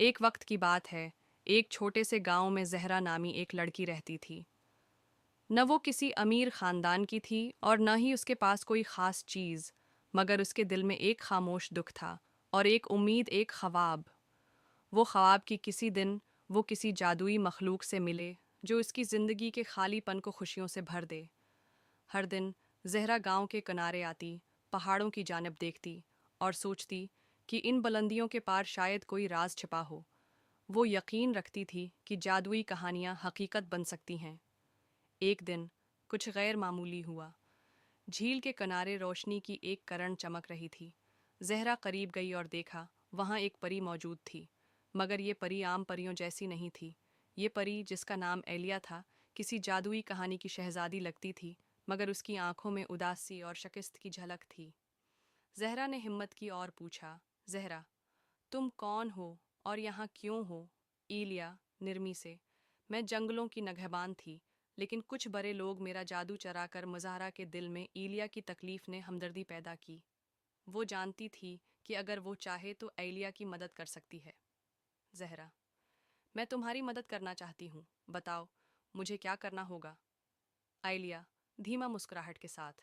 ایک وقت کی بات ہے، ایک چھوٹے سے گاؤں میں زہرا نامی ایک لڑکی رہتی تھی۔ نہ وہ کسی امیر خاندان کی تھی اور نہ ہی اس کے پاس کوئی خاص چیز، مگر اس کے دل میں ایک خاموش دکھ تھا اور ایک امید، ایک خواب۔ وہ خواب کہ کسی دن وہ کسی جادوئی مخلوق سے ملے جو اس کی زندگی کے خالی پن کو خوشیوں سے بھر دے۔ ہر دن زہرا گاؤں کے کنارے آتی، پہاڑوں کی جانب دیکھتی اور سوچتی کہ ان بلندیوں کے پار شاید کوئی راز چھپا ہو۔ وہ یقین رکھتی تھی کہ جادوئی کہانیاں حقیقت بن سکتی ہیں۔ ایک دن کچھ غیر معمولی ہوا۔ جھیل کے کنارے روشنی کی ایک کرن چمک رہی تھی۔ زہرا قریب گئی اور دیکھا، وہاں ایک پری موجود تھی، مگر یہ پری عام پریوں جیسی نہیں تھی۔ یہ پری، جس کا نام ایلیا تھا، کسی جادوئی کہانی کی شہزادی لگتی تھی، مگر اس کی آنکھوں میں اداسی اور شکست کی جھلک تھی۔ زہرا نے ہمت کی اور پوچھا، زہرا، تم کون ہو اور یہاں کیوں ہو؟ ایلیا نرمی سے، میں جنگلوں کی نگہبان تھی، لیکن کچھ برے لوگ میرا جادو چرا کر مزارا کے دل میں ایلیا کی تکلیف نے ہمدردی پیدا کی۔ وہ جانتی تھی کہ اگر وہ چاہے تو ایلیا کی مدد کر سکتی ہے۔ زہرا، میں تمہاری مدد کرنا چاہتی ہوں، بتاؤ مجھے کیا کرنا ہوگا؟ ایلیا دھیما مسکراہٹ کے ساتھ،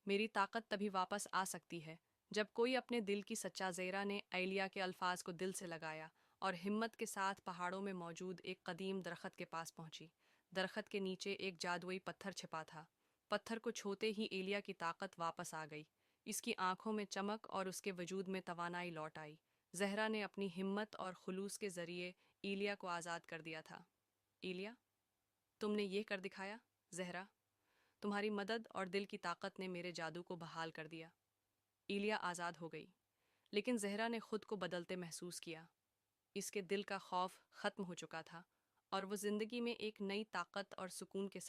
میری طاقت تبھی واپس آ سکتی ہے جب کوئی اپنے دل کی سچا۔ زہرا نے ایلیا کے الفاظ کو دل سے لگایا اور ہمت کے ساتھ پہاڑوں میں موجود ایک قدیم درخت کے پاس پہنچی۔ درخت کے نیچے ایک جادوئی پتھر چھپا تھا۔ پتھر کو چھوتے ہی ایلیا کی طاقت واپس آ گئی، اس کی آنکھوں میں چمک اور اس کے وجود میں توانائی لوٹ آئی۔ زہرا نے اپنی ہمت اور خلوص کے ذریعے ایلیا کو آزاد کر دیا تھا۔ ایلیا، تم نے یہ کر دکھایا۔ زہرا، تمہاری مدد اور دل کی طاقت نے میرے جادو کو بحال کر دیا۔ ایلیا آزاد ہو گئی، لیکن زہرا نے خود کو بدلتے محسوس کیا۔ اس کے دل کا خوف ختم ہو چکا تھا اور وہ زندگی میں ایک نئی طاقت اور سکون کے ساتھ